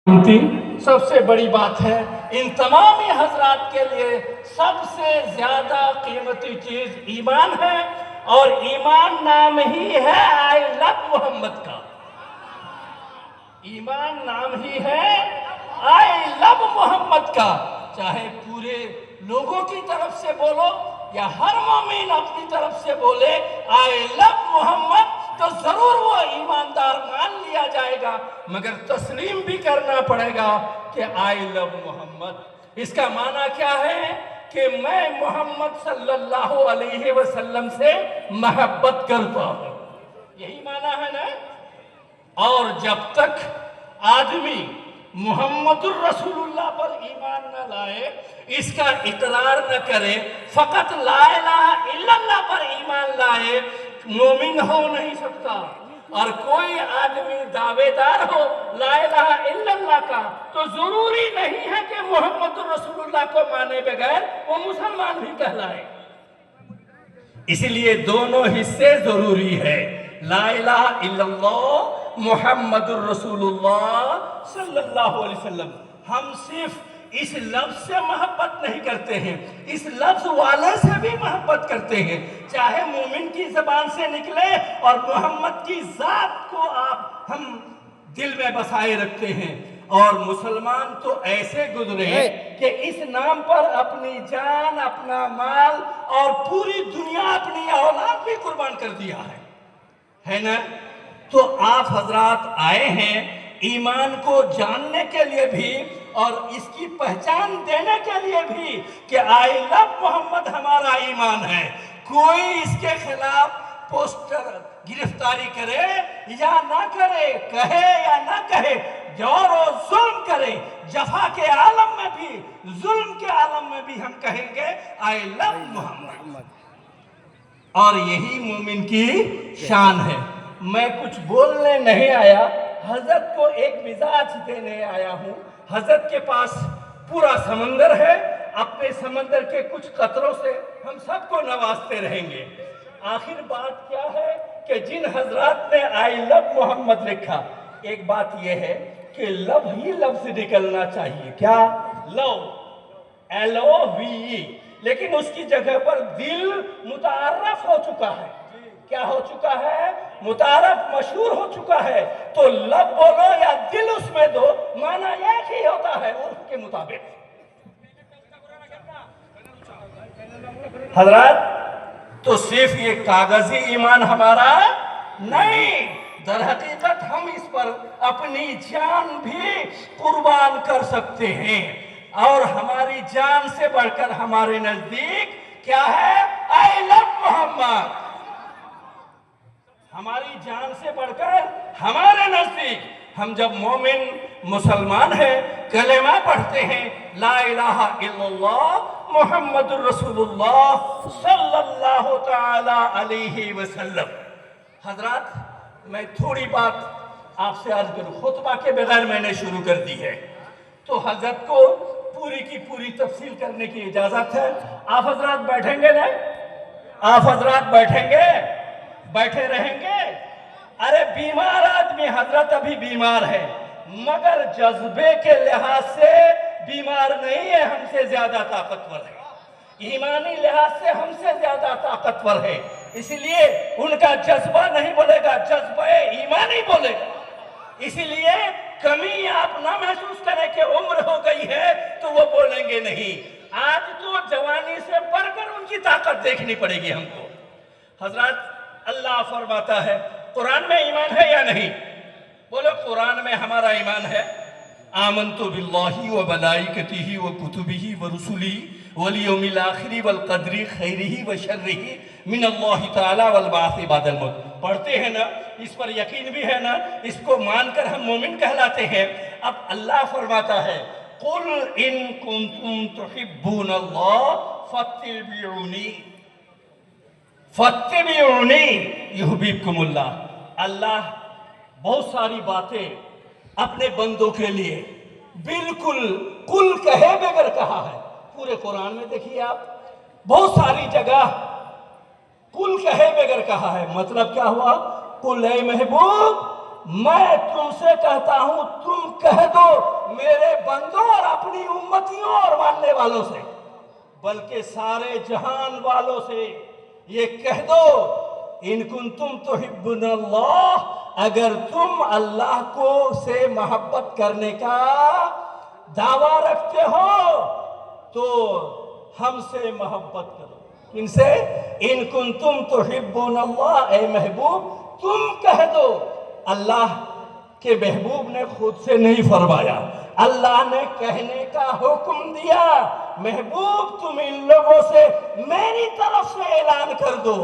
سب سے بڑی بات ہے ان تمامی حضرات کے لیے سب سے زیادہ قیمتی چیز ایمان ہے، اور ایمان نام ہی ہے آئی لو محمد کا۔ ایمان نام ہی ہے آئی لو محمد کا، چاہے پورے لوگوں کی طرف سے بولو یا ہر مومن اپنی طرف سے بولے آئی لو محمد، تو ضرور وہ ایماندار مان لیا جائے گا، مگر تسلیم بھی کرنا پڑے گا کہ آئی لو محمد۔ اس کا معنی کیا ہے کہ میں محمد صلی اللہ علیہ وسلم سے محبت کرتا ہوں، یہی معنی ہے نا۔ اور جب تک آدمی محمد الرسول اللہ پر ایمان نہ لائے، اس کا اقرار نہ کرے، فقط لا الہ الا اللہ پر ایمان لائے، مومن ہو نہیں سکتا۔ اور کوئی آدمی دعوے دار ہو لا الہ الا اللہ کا، تو ضروری نہیں ہے کہ محمد الرسول اللہ کو مانے بغیر وہ مسلمان بھی کہلائے۔ اس لیے دونوں حصے ضروری ہے، لا الہ الا اللہ محمد الرسول اللہ صلی اللہ علیہ وسلم۔ ہم صرف اس لفظ سے محبت نہیں کرتے ہیں، اس لفظ والے سے بھی محبت کرتے ہیں، چاہے مومن کی زبان سے نکلے، اور محمد کی ذات کو ہم دل میں بسائے رکھتے ہیں۔ اور مسلمان تو ایسے گزرے کہ اس نام پر اپنی جان، اپنا مال اور پوری دنیا، اپنی اولاد بھی قربان کر دیا ہے نا۔ تو آپ حضرات آئے ہیں ایمان کو جاننے کے لیے بھی اور اس کی پہچان دینے کے لیے بھی کہ آئی لو محمد ہمارا ایمان ہے۔ کوئی اس کے خلاف پوسٹر گرفتاری کرے یا نہ کرے، کہے یا نہ کہے، جور و ظلم کرے، جفا کے عالم میں بھی، ظلم کے عالم میں بھی ہم کہیں گے آئی لو محمد۔ اور یہی مومن کی شان ہے۔ میں کچھ بولنے نہیں آیا، حضرت کو ایک مزاج دینے آیا ہوں۔ حضرت کے پاس پورا سمندر ہے، اپنے سمندر کے کچھ قطروں سے ہم سب کو نوازتے رہیں گے۔ آخر بات کیا ہے کہ جن حضرات نے آئی لو محمد لکھا، ایک بات یہ ہے کہ لو ہی لفظ نکلنا چاہیے، کیا لو، LOVE، لیکن اس کی جگہ پر دل متعارف ہو چکا ہے۔ کیا ہو چکا ہے؟ متعارف، مشہور ہو چکا ہے۔ تو لب بولو یا دل اس میں دو، معنی ایک ہی ہوتا ہے عرف کے مطابق۔ حضرات، تو صرف یہ کاغذی ایمان ہمارا نہیں، در حقیقت ہم اس پر اپنی جان بھی قربان کر سکتے ہیں، اور ہماری جان سے بڑھ کر ہمارے نزدیک کیا ہے؟ آئی لو محمد۔ ہماری جان سے بڑھ کر ہمارے نزدیک، ہم جب مومن مسلمان ہیں، کلمہ پڑھتے ہیں لا الہ الا اللہ محمد الرسول اللہ صلی اللہ تعالی علیہ وسلم۔ حضرات، میں تھوڑی بات آپ سے عرض کروں، خطبہ کے بغیر میں نے شروع کر دی ہے، تو حضرت کو پوری کی پوری تفصیل کرنے کی اجازت ہے۔ آپ حضرات بیٹھیں گے نا؟ آپ حضرات بیٹھیں گے؟ بیٹھے رہیں گے؟ ارے بیمار آدمی، حضرت ابھی بیمار ہے، مگر جذبے کے لحاظ سے بیمار نہیں ہے، ہم سے زیادہ طاقتور ہے، ایمانی لحاظ سے ہم سے زیادہ طاقتور ہے، اس لیے ان کا جذبہ نہیں بولے گا، جذبہ ایمانی بولے گا۔ اسی لیے کمی آپ نہ محسوس کریں کہ عمر ہو گئی ہے تو وہ بولیں گے نہیں، آج تو جوانی سے بڑھ کر ان کی طاقت دیکھنی پڑے گی ہم کو۔ حضرات، اللہ فرماتا ہے قرآن میں ایمان ہے یا نہیں؟ بولو قرآن میں ہمارا ایمان ہے۔ آمنت باللہ وملائکتہ وکتبہ ورسلہ والیوم الآخر والقدر خیرہ وشرہ من اللہ تعالی والبعث بعد الموت۔ پڑھتے ہیں نا، اس پر یقین بھی ہے نا، اس کو مان کر ہم مومن کہلاتے ہیں۔ اب اللہ فرماتا ہے قل ان کنتم تحبون اللہ فاتبعونی فاتبعونی یحببکم اللہ۔ اللہ بہت ساری باتیں اپنے بندوں کے لیے بالکل کل کہے بغیر کہا ہے۔ پورے قرآن میں دیکھیے آپ، بہت ساری جگہ کل کہے بغیر کہا ہے۔ مطلب کیا ہوا؟ قل اے محبوب میں تم سے کہتا ہوں تم کہہ دو میرے بندوں اور اپنی امتیوں اور ماننے والوں سے، بلکہ سارے جہان والوں سے یہ کہہ دو ان کنتم تحبون اللہ، اگر تم اللہ کو سے محبت کرنے کا دعویٰ رکھتے ہو تو ہم سے محبت کرو۔ ان سے ان کنتم تحبون اللہ، اے محبوب تم کہہ دو۔ اللہ کے محبوب نے خود سے نہیں فرمایا، اللہ نے کہنے کا حکم دیا، محبوب تم ان لوگوں سے میری طرف سے اعلان کر دو۔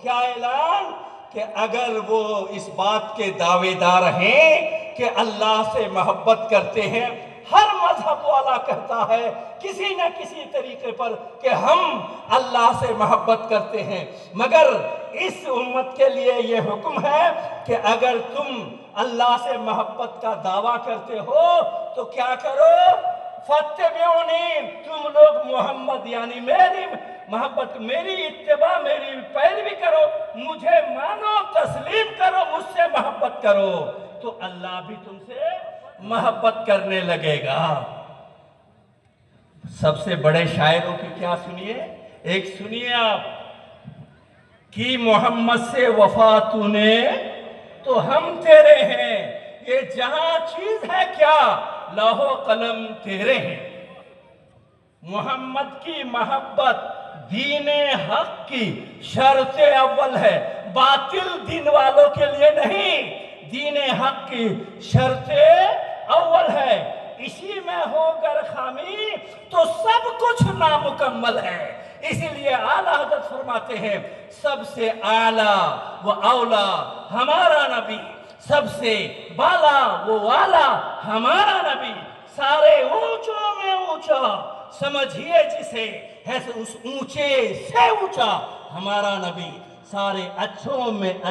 کیا اعلان؟ کہ اگر وہ اس بات کے دعوے دار ہیں کہ اللہ سے محبت کرتے ہیں، ہر مذہب والا کہتا ہے کسی نہ کسی طریقے پر کہ ہم اللہ سے محبت کرتے ہیں، مگر اس امت کے لیے یہ حکم ہے کہ اگر تم اللہ سے محبت کا دعویٰ کرتے ہو تو کیا کرو؟ فاتبعونی، تم لوگ محمد یعنی میری محبت، میری اتباع، میری پیروی کرو، مجھے مانو، تسلیم کرو، مجھ سے محبت کرو، تو اللہ بھی تم سے محبت کرنے لگے گا۔ سب سے بڑے شاعروں کی کیا سنیے؟ ایک سنیے آپ، کہ محمد سے وفا تو نے تو ہم تیرے ہیں، یہ جہاں چیز ہے کیا لوح و قلم تیرے ہیں۔ محمد کی محبت دین حق کی شرط اول ہے، باطل دین والوں کے لیے نہیں، دین حق کی شرط اول ہے، اسی میں ہو گر خامی تو سب کچھ نامکمل ہے۔ اسی لیے اعلیٰ حضرت فرماتے ہیں سب سے اعلیٰ و اولا ہمارا نبی، سب سے بالا و والا ہمارا نبی، سارے اونچوں میں اونچا سمجھیے جسے ہے اس اونچے سے اونچا ہمارا نبی، سارے اچھوں میں اچھا